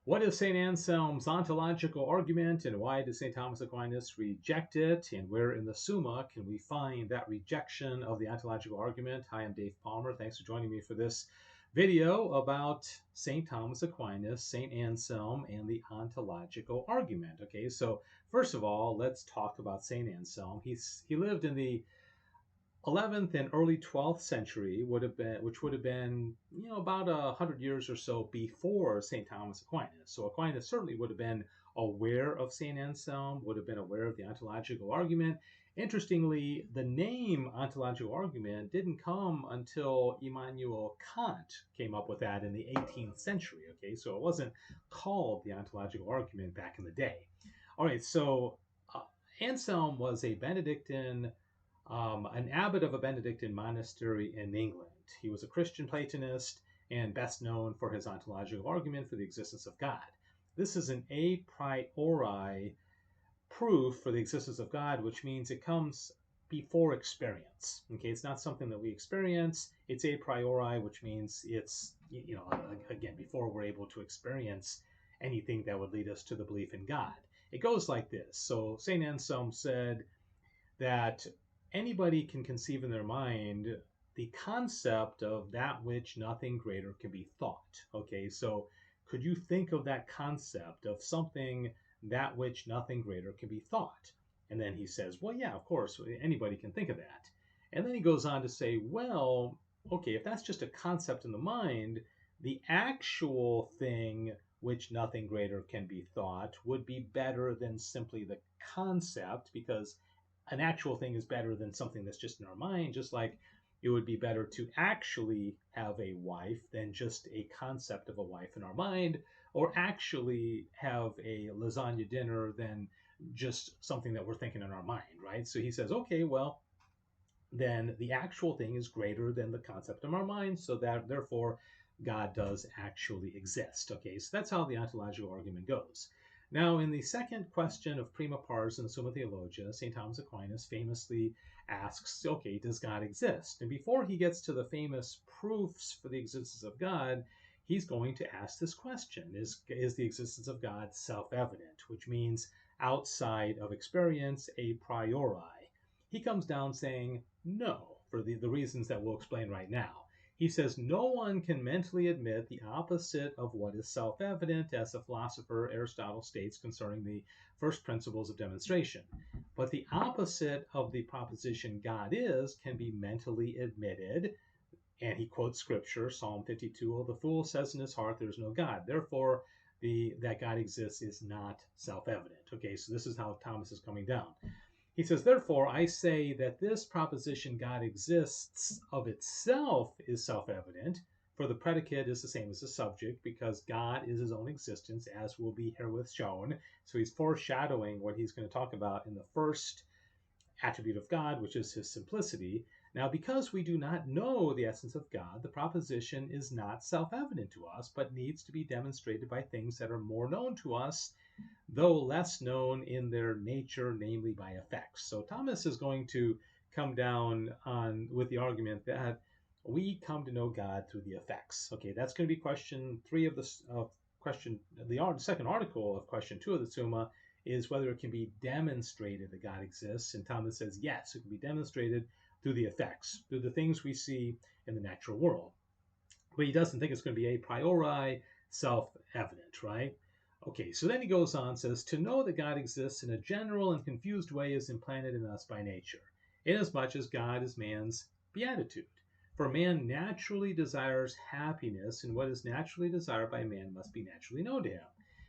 What is St. Anselm's ontological argument, and why did St. Thomas Aquinas reject it? And where in the Summa can we find that rejection of the ontological argument? Hi, I'm Dave Palmer. Thanks for joining me for this video about St. Thomas Aquinas, St. Anselm, and the ontological argument. Okay, so first of all, let's talk about St. Anselm. He lived in the 11th and early 12th century, which would have been, about 100 years or so before St. Thomas Aquinas. So Aquinas certainly would have been aware of St. Anselm, would have been aware of the ontological argument. Interestingly, the name ontological argument didn't come until Immanuel Kant came up with that in the 18th century. Okay, so it wasn't called the ontological argument back in the day. All right, so Anselm was a Benedictine, an abbot of a Benedictine monastery in England. He was a Christian Platonist and best known for his ontological argument for the existence of God. This is an a priori proof for the existence of God, which means it comes before experience. Okay, it's not something that we experience. It's a priori, which means it's, again, before we're able to experience anything that would lead us to the belief in God. It goes like this. So St. Anselm said that anybody can conceive in their mind the concept of that which nothing greater can be thought. Okay, so could you think of that concept of something that which nothing greater can be thought? And then he says, well, yeah, of course, anybody can think of that. And then he goes on to say, well, okay, if that's just a concept in the mind, the actual thing which nothing greater can be thought would be better than simply the concept, because an actual thing is better than something that's just in our mind, just like it would be better to actually have a wife than just a concept of a wife in our mind, or actually have a lasagna dinner than just something that we're thinking in our mind, right? So he says, okay, well, then the actual thing is greater than the concept in our mind, so that therefore God does actually exist. Okay, so that's how the ontological argument goes. Now, in the second question of prima pars in the Summa Theologica, St. Thomas Aquinas famously asks, okay, does God exist? And before he gets to the famous proofs for the existence of God, he's going to ask this question: Is the existence of God self-evident, which means outside of experience, a priori? He comes down saying no, for the reasons that we'll explain right now. He says no one can mentally admit the opposite of what is self-evident, as the philosopher Aristotle states concerning the first principles of demonstration. But the opposite of the proposition God is can be mentally admitted. And he quotes scripture, Psalm 52, oh, the fool says in his heart there is no God. Therefore, that God exists is not self-evident. Okay, so this is how Thomas is coming down. He says, therefore, I say that this proposition God exists of itself is self-evident, for the predicate is the same as the subject, because God is his own existence, as will be herewith shown. So he's foreshadowing what he's going to talk about in the first attribute of God, which is his simplicity. Now, because we do not know the essence of God, the proposition is not self-evident to us, but needs to be demonstrated by things that are more known to us, though less known in their nature, namely by effects. So Thomas is going to come down on with the argument that we come to know God through the effects. Okay, that's going to be question 3 of the second article of question 2 of the Summa, is whether it can be demonstrated that God exists. And Thomas says yes, it can be demonstrated through the effects, through the things we see in the natural world. But he doesn't think it's going to be a priori self-evident, right? Okay, so then he goes on, says, to know that God exists in a general and confused way is implanted in us by nature, inasmuch as God is man's beatitude. For man naturally desires happiness, and what is naturally desired by man must be naturally known to him.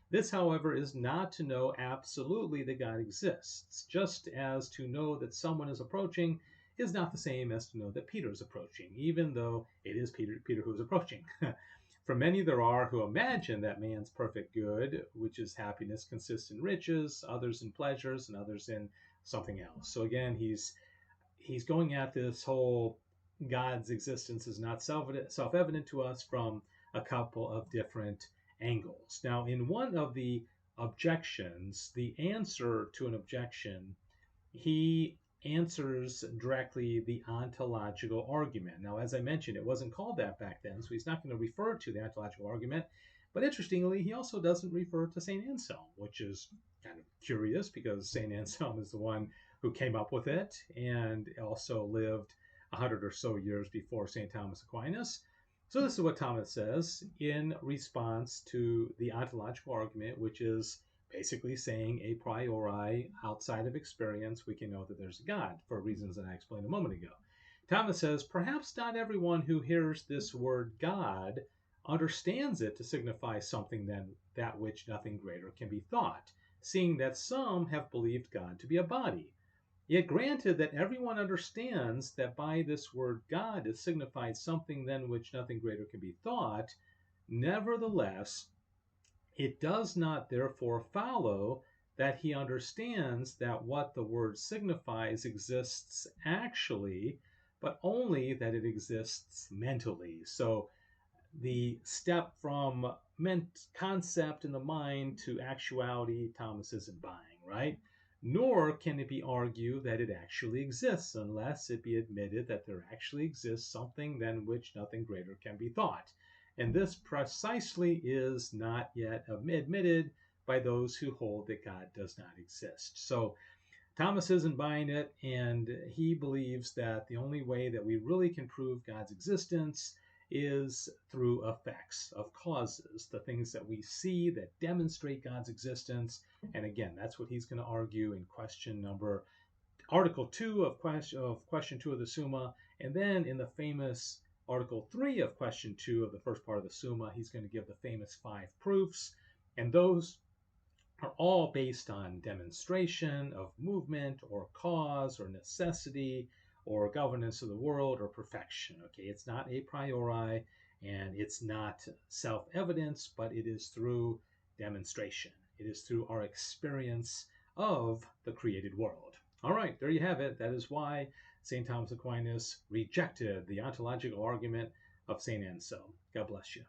This, however, is not to know absolutely that God exists, just as to know that someone is approaching is not the same as to know that Peter is approaching, even though it is Peter who is approaching. For many there are who imagine that man's perfect good, which is happiness, consists in riches, others in pleasures, and others in something else. So again, he's going at this whole God's existence is not self-evident to us from a couple of different angles. Now, in one of the objections, the answer to an objection, he answers directly the ontological argument. Now, as I mentioned, it wasn't called that back then, so he's not going to refer to the ontological argument, But interestingly, he also doesn't refer to St. Anselm, which is kind of curious because St. Anselm is the one who came up with it and also lived 100 or so years before St. Thomas Aquinas. So this is what Thomas says in response to the ontological argument, which is basically saying a priori, outside of experience, we can know that there's a God for reasons that I explained a moment ago. Thomas says, perhaps not everyone who hears this word God understands it to signify something than that which nothing greater can be thought, seeing that some have believed God to be a body. Yet granted that everyone understands that by this word God it signifies something than which nothing greater can be thought, nevertheless, it does not therefore follow that he understands that what the word signifies exists actually, but only that it exists mentally. So the step from concept in the mind to actuality, Thomas isn't buying, right? Nor can it be argued that it actually exists unless it be admitted that there actually exists something than which nothing greater can be thought. And this precisely is not yet admitted by those who hold that God does not exist. So Thomas isn't buying it, and he believes that the only way that we really can prove God's existence is through effects of causes, the things that we see that demonstrate God's existence. And again, that's what he's going to argue in Article 2 of question 2 of the Summa, and then in the famous Article 3 of question 2 of the first part of the Summa, he's going to give the famous 5 proofs, and those are all based on demonstration of movement or cause or necessity or governance of the world or perfection. Okay, it's not a priori and it's not self-evidence, but it is through demonstration. It is through our experience of the created world. All right, there you have it. That is why St. Thomas Aquinas rejected the ontological argument of St. Anselm. God bless you.